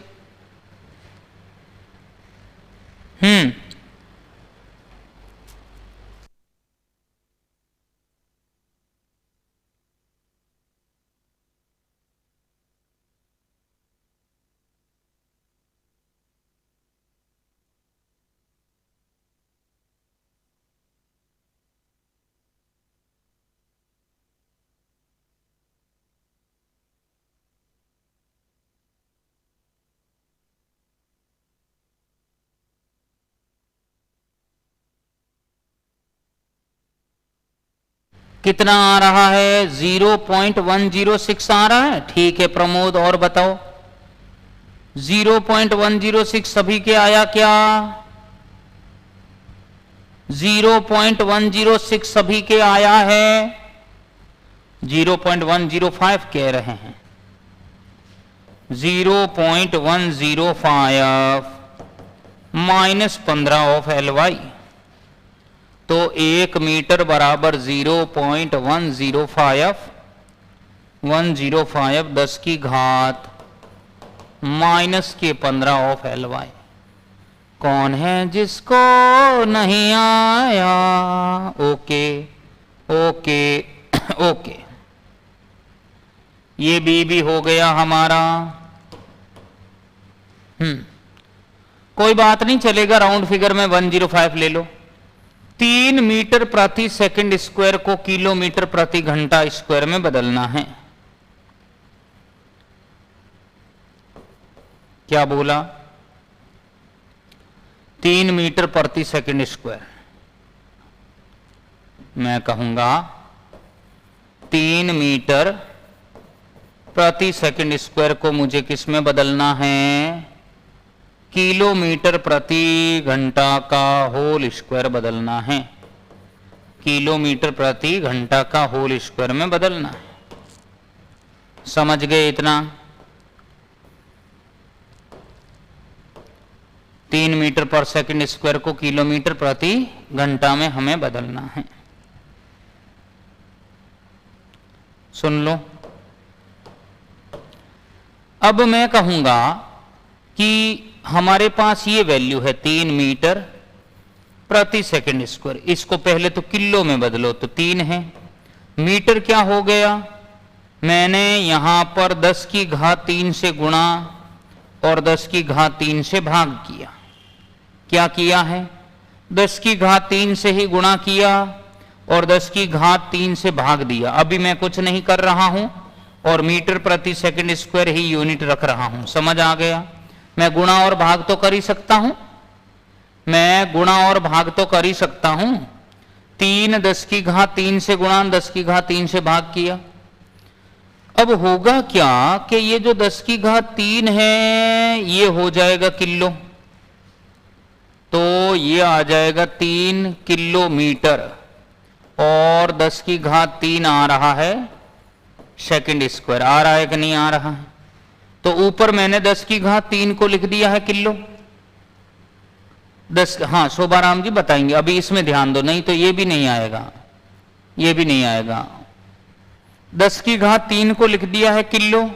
कितना आ रहा है? 0.106 आ रहा है। ठीक है प्रमोद, और बताओ। 0.106 सभी के आया क्या? 0.106 सभी के आया है? 0.105 कह रहे हैं। 0.105 -15 ऑफ LY, तो 1 मीटर बराबर 0.105 10 की घात -15 ऑफ LY। कौन है जिसको नहीं आया? ओके ओके ओके, ये भी हो गया हमारा। कोई बात नहीं, चलेगा। राउंड फिगर में 105 ले लो। 3 मीटर प्रति सेकंड स्क्वायर को किलोमीटर प्रति घंटा स्क्वायर में बदलना है। क्या बोला? 3 मीटर प्रति सेकंड स्क्वायर। मैं कहूंगा 3 मीटर प्रति सेकंड स्क्वायर को मुझे किस में बदलना है? किलोमीटर प्रति घंटा का होल स्क्वायर बदलना है। किलोमीटर प्रति घंटा का होल स्क्वायर में बदलना है। समझ गए इतना? 3 मीटर पर सेकंड स्क्वायर को किलोमीटर प्रति घंटा में हमें बदलना है। सुन लो। अब मैं कहूंगा कि हमारे पास ये वैल्यू है 3 मीटर प्रति सेकंड स्क्वायर। इसको पहले तो किलो में बदलो तो 3 है। मीटर क्या हो गया? मैंने यहां पर 10 की घात 3 से गुणा और 10 की घात 3 से भाग किया। क्या किया है? 10 की घात 3 से ही गुणा किया और 10 की घात 3 से भाग दिया। अभी मैं कुछ नहीं कर रहा हूं और मीटर प्रति सेकंड स्क्वायर ही यूनिट रख रहा हूं। समझ आ गया? मैं गुणा और भाग तो कर ही सकता हूं। मैं गुणा और भाग तो कर ही सकता हूं। 3 10 की घात 3 से गुणा 10 की घात 3 से भाग किया। अब होगा क्या कि ये जो 10 की घात 3 है ये हो जाएगा किलो, तो ये आ जाएगा 3 किलोमीटर और 10 की घात 3 आ रहा है सेकंड स्क्वायर। आ रहा है कि नहीं आ रहा है? तो ऊपर मैंने 10 की घात 3 को लिख दिया है किलो। 10, हाँ शोभाराम जी बताएंगे। अभी इसमें ध्यान दो, नहीं तो ये भी नहीं आएगा, ये भी नहीं आएगा। 10 की घात 3 को लिख दिया है किलो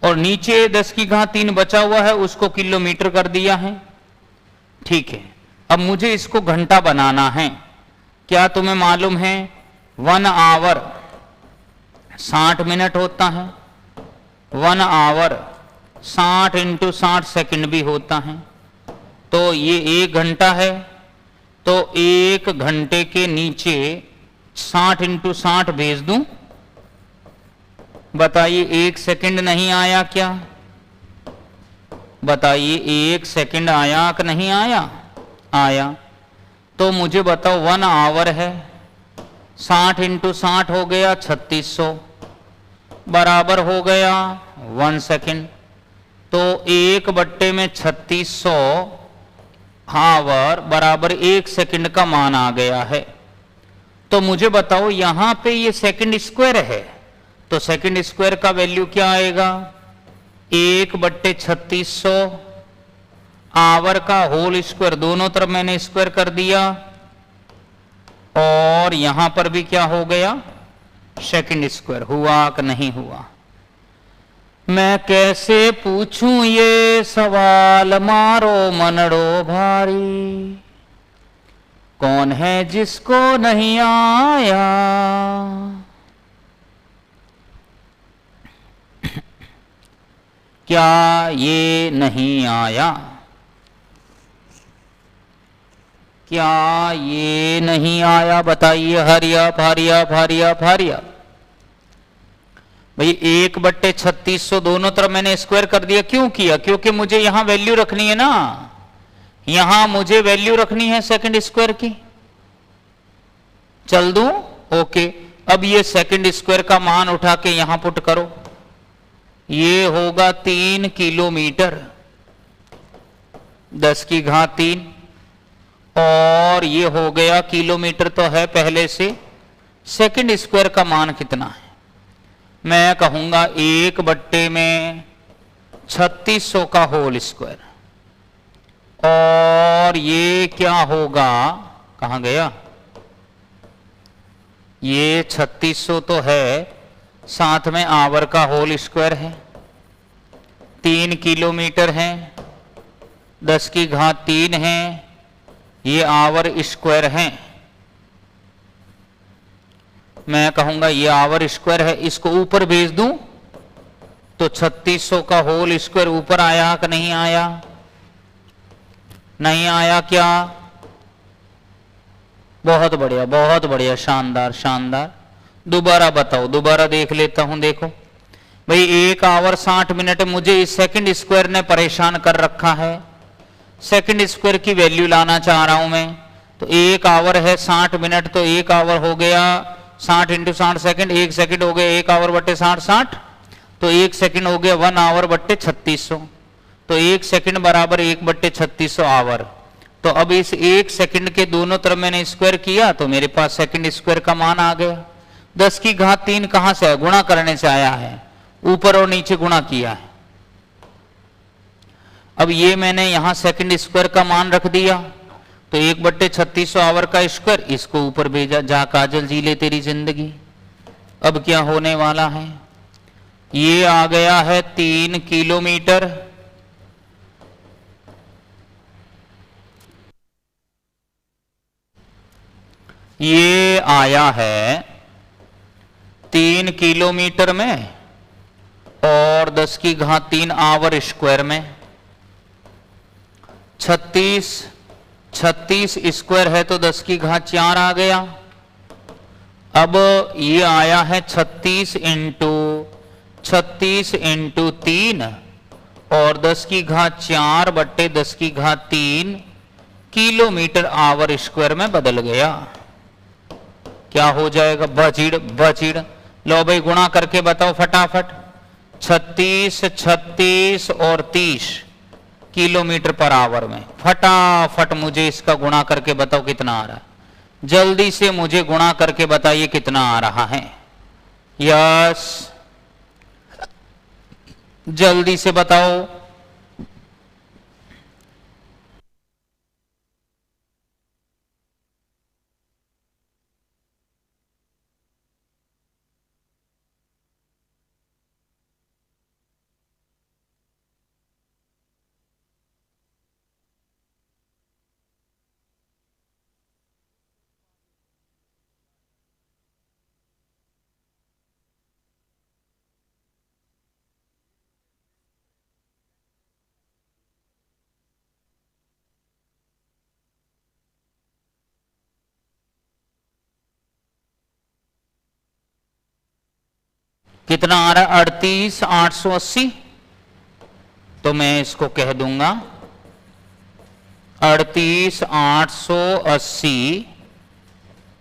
और नीचे 10 की घात 3 बचा हुआ है उसको किलोमीटर कर दिया है। ठीक है, अब मुझे इसको घंटा बनाना है। क्या तुम्हें मालूम है 1 आवर 60 मिनट होता है। 1 आवर 60 × 60 सेकंड भी होता है। तो ये 1 घंटा है, तो 1 घंटे के नीचे 60 × 60 भेज दूं। बताइए 1 सेकंड नहीं आया क्या? बताइए 1 सेकंड आया कि नहीं आया? आया। तो मुझे बताओ 1 आवर है, 60 × 60 हो गया 3600 बराबर हो गया 1 सेकंड। तो 1/3600 आवर बराबर 1 सेकंड का मान आ गया है। तो मुझे बताओ यहां पे ये सेकंड स्क्वायर है, तो सेकंड स्क्वायर का वैल्यू क्या आएगा? 1/3600 आवर का होल स्क्वायर, दोनों तरफ मैंने स्क्वायर कर दिया और यहां पर भी क्या हो गया? Second square. हुआ कि नहीं हुआ? मैं कैसे पूछूं ये सवाल, मारो मनड़ो भारी। कौन है जिसको नहीं आया, क्या ये नहीं आया, क्या ये नहीं आया, बताइए। हरी up hurry up hurry up hurry up. भाई 1/3600 दोनों तरफ मैंने स्क्वायर कर दिया। क्यों किया? क्योंकि मुझे यहां वैल्यू रखनी है ना, यहां मुझे वैल्यू रखनी है सेकंड स्क्वायर की। चल दूं? ओके। अब ये सेकंड स्क्वायर का मान उठा के यहां पुट करो। ये होगा 3 किलोमीटर 10 की घात 3, और ये हो गया किलोमीटर तो है पहले से। सेकंड स्क्वायर का मान कितना है? मैं कहूंगा 1/3600 का होल स्क्वायर। और ये क्या होगा, कहां गया ये? 3600 तो है, साथ में आवर का होल स्क्वायर है। 3 किलोमीटर है, 10 की घात 3 है, ये आवर स्क्वायर है। मैं कहूंगा ये आवर स्क्वायर है। इसको ऊपर भेज दूं तो 3600 का होल स्क्वायर ऊपर आया कि नहीं आया? नहीं आया क्या? बहुत बढ़िया बहुत बढ़िया, शानदार शानदार। दोबारा बताओ, दोबारा देख लेता हूं। देखो भाई 1 आवर 60 मिनट मुझे इस सेकंड स्क्वायर ने परेशान कर रखा है। सेकंड स्क्वायर की वैल्यू लाना चाह रहा हूं मैं। तो 1 आवर है 60 मिनट, तो 1 आवर हो गया 60 × 60 सेकंड। 1 सेकंड हो गया 1 आवर बट्टे 60 60, तो 1 सेकंड हो गया 1 आवर बट्टे 3600। तो 1 सेकंड बराबर 1/3600 आवर। तो अब इस 1 सेकंड के दोनों तरफ मैंने स्क्वायर किया तो मेरे पास सेकंड स्क्वायर का मान आ गया। 10 की घात 3 कहां से आया? गुणा करने से आया है, ऊपर और नीचे गुणा किया है। अब ये मैंने यहां सेकंड स्क्वायर का मान रख दिया, तो 1/3600 आवर का स्क्वायर, इसको ऊपर भेजा। जा काजल जी ले तेरी जिंदगी। अब क्या होने वाला है? ये आ गया है 3 किलोमीटर, ये आया है 3 किलोमीटर में और 10 की घात 3 आवर स्क्वायर में। 36 स्क्वायर है तो 10 की घात 4 आ गया। अब ये आया है 36 × 3 और 10 की घात 4 बट्टे 10 की घात 3 किलोमीटर आवर स्क्वायर में बदल गया। क्या हो जाएगा? बचीड़ बचीड़। लो भाई गुणा करके बताओ फटाफट। 36 और 30 किलोमीटर पर आवर में। फटाफट मुझे इसका गुणा करके बताओ कितना आ रहा है। जल्दी से मुझे गुणा करके बताइए कितना आ रहा है। यस, जल्दी से बताओ। कितना आ रहा है? 38,880। तो मैं इसको कह दूंगा 38,880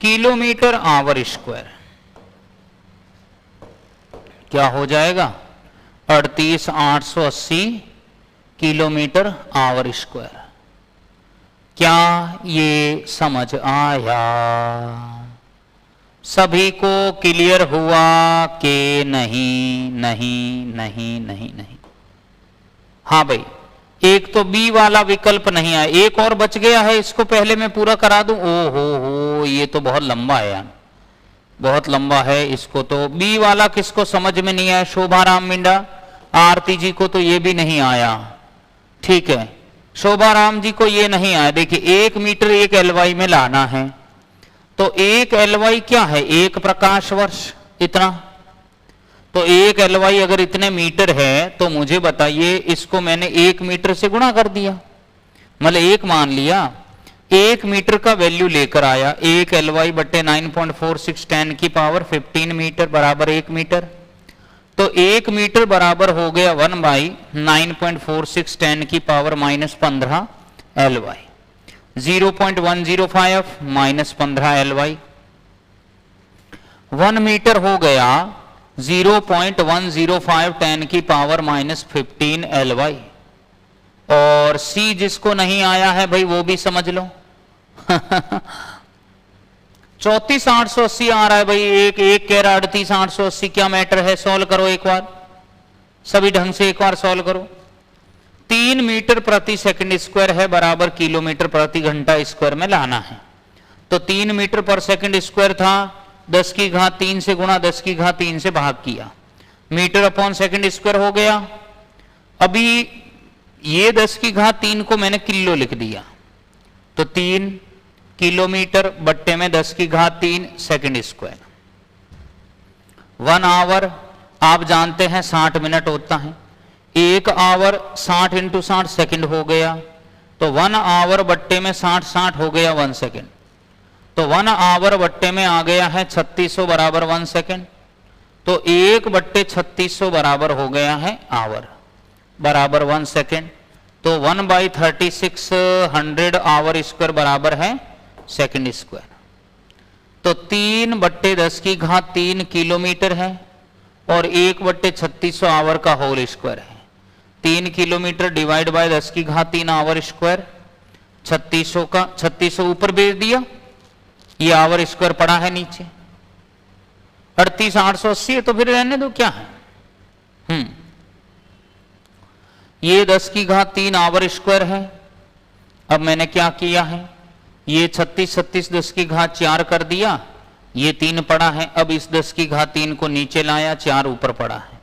किलोमीटर आवर स्क्वायर। क्या हो जाएगा? 38,880 किलोमीटर आवर स्क्वायर। क्या ये समझ आया? सभी को क्लियर हुआ कि नहीं? नहीं नहीं नहीं नहीं। हाँ भाई, एक तो बी वाला विकल्प नहीं आया, एक और बच गया है। इसको पहले मैं पूरा करा दूं। ओ हो, ये तो बहुत लंबा है यार, बहुत लंबा है। इसको तो बी वाला किसको समझ में नहीं आया? शोभाराम मिंडा, आरती जी को तो ये भी नहीं आया, ठीक है। शोभाराम जी को ये नहीं आया। देखिए 1 मीटर 1 एलवाई में लाना है, तो 1 एलवाई क्या है, 1 प्रकाश वर्ष, इतना। तो 1 एलवाई अगर इतने मीटर है तो मुझे बताइए, इसको मैंने 1 मीटर से गुणा कर दिया, मतलब 1 मान लिया, 1 मीटर का वैल्यू लेकर आया, 1 एलवाई बट्टे 9.46 10 की पावर 15 मीटर बराबर 1 मीटर। तो 1 मीटर बराबर हो गया 1/9.46 10 की पावर -15 एलवाई। 0.105 -15 एलवाई। 1 मीटर हो गया 0.105 10 की पावर -15 एलवाई। और सी जिसको नहीं आया है भाई वो भी समझ लो 34,880 आ रहा है भाई, एक कह रहा 38,880, क्या मैटर है, सॉल्व करो एक बार, सभी ढंग से एक बार सॉल्व करो। 3 मीटर प्रति सेकंड स्क्वायर है बराबर किलोमीटर प्रति घंटा स्क्वायर में लाना है। तो 3 मीटर पर सेकंड स्क्वायर था, 10 की घात 3 से गुणा 10 की घात 3 से भाग किया, मीटर अपॉन सेकंड स्क्वायर हो गया। अभी ये 10 की घात 3 को मैंने किलो लिख दिया, तो 3 किलोमीटर बट्टे में 10 की घात 3 सेकंड स्क्वायर। 1 आवर आप जानते हैं 60 मिनट होता है, 1 आवर 60 × 60 सेकंड हो गया, तो 1 आवर बट्टे में 60 हो गया 1 सेकंड। तो 1 आवर बट्टे में आ गया है 3600 बराबर 1 सेकंड। तो 1 बट्टे 3600 बराबर हो गया है आवर बराबर 1 सेकंड। तो 1/3600 आवर स्क्वायर बराबर है सेकंड स्क्वायर। तो 3 बट्टे 10 की घात 3 किलोमीटर है और 1 बट्टे 3600 आवर का होल स्क्वायर है। 3 किलोमीटर डिवाइड बाय 10 की घात 3 आवर स्क्वायर। 3600 का 3600 ऊपर भेज दिया, ये आवर स्क्वायर पड़ा है नीचे। 38,880 है तो फिर रहने दो, क्या है। ये 10 की घात 3 आवर स्क्वायर है। अब मैंने क्या किया है, ये 36 10 की घात 4 कर दिया, ये 3 पड़ा है। अब इस 10 की घात 3 को नीचे लाया, 4 ऊपर पड़ा है।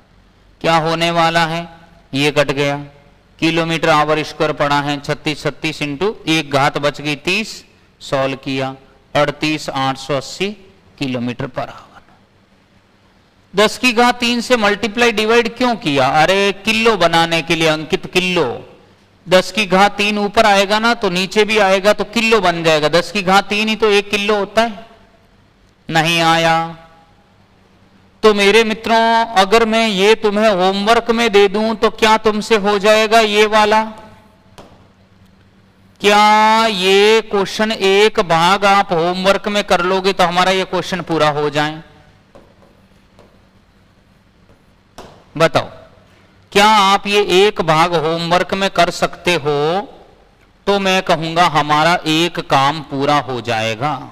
क्या होने वाला है, ये कट गया, किलोमीटर आवर स्क्वायर पड़ा है 36 इंटू 1 घात बच गई 30, सॉल्व किया 38,880 किलोमीटर पर आवर। 10 की घात 3 से मल्टीप्लाई डिवाइड क्यों किया, अरे किलो बनाने के लिए अंकित, किलो। 10 की घात 3 ऊपर आएगा ना तो नीचे भी आएगा तो किलो बन जाएगा। 10 की घात 3 ही तो 1 किलो होता है, नहीं आया। तो मेरे मित्रों अगर मैं ये तुम्हें होमवर्क में दे दूं तो क्या तुमसे हो जाएगा ये वाला, क्या ये क्वेश्चन एक भाग आप होमवर्क में कर लोगे तो हमारा ये क्वेश्चन पूरा हो जाए, बताओ क्या आप ये एक भाग होमवर्क में कर सकते हो, तो मैं कहूंगा हमारा एक काम पूरा हो जाएगा।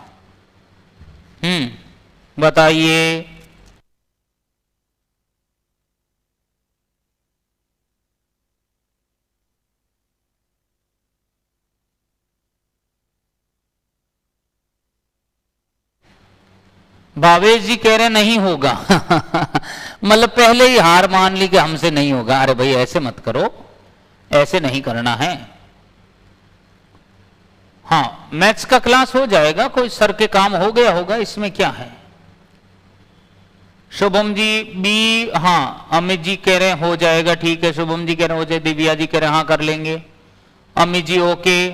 बताइए। भावेश जी कह रहे नहीं होगा मतलब पहले ही हार मान ली कि हमसे नहीं होगा। अरे भाई ऐसे मत करो, ऐसे नहीं करना है। हाँ मैथ्स का क्लास हो जाएगा, कोई सर के काम हो गया होगा, इसमें क्या है। शुभम जी बी, हाँ अमित जी कह रहे हो जाएगा, ठीक है। शुभम जी कह रहे हो जाए, दिव्या जी कह रहे हाँ कर लेंगे। अमित जी ओके।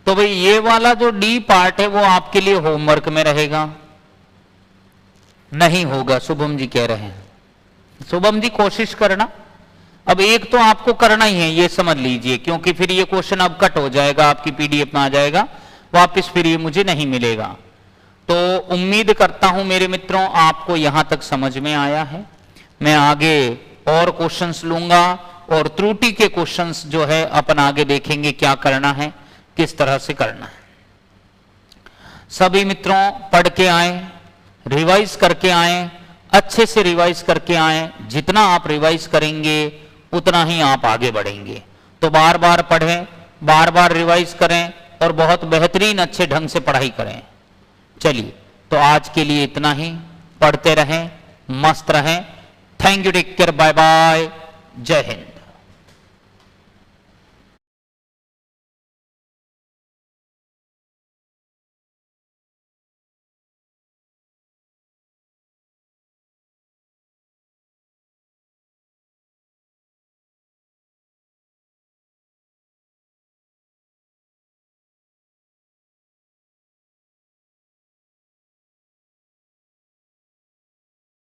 तो भाई ये वाला जो डी पार्ट है वो आपके लिए होमवर्क में रहेगा, नहीं होगा शुभम जी कह रहे हैं। शुभम जी कोशिश करना, अब एक तो आपको करना ही है ये समझ लीजिए, क्योंकि फिर ये क्वेश्चन अब कट हो जाएगा, आपकी पीडीएफ में आ जाएगा वापस, फिर ये मुझे नहीं मिलेगा। तो उम्मीद करता हूं मेरे मित्रों आपको यहां तक समझ में आया है। मैं आगे और क्वेश्चंस लूंगा और त्रुटि के क्वेश्चंस जो है अपन आगे देखेंगे क्या करना है, किस तरह से करना है। सभी मित्रों पढ़ के आए, रिवाइज करके आए, अच्छे से रिवाइज करके आए। जितना आप रिवाइज करेंगे उतना ही आप आगे बढ़ेंगे। तो बार बार पढ़ें, बार बार रिवाइज करें और बहुत बेहतरीन अच्छे ढंग से पढ़ाई करें। चलिए तो आज के लिए इतना ही, पढ़ते रहें, मस्त रहें। Thank you, take care, bye bye, जय हिंद।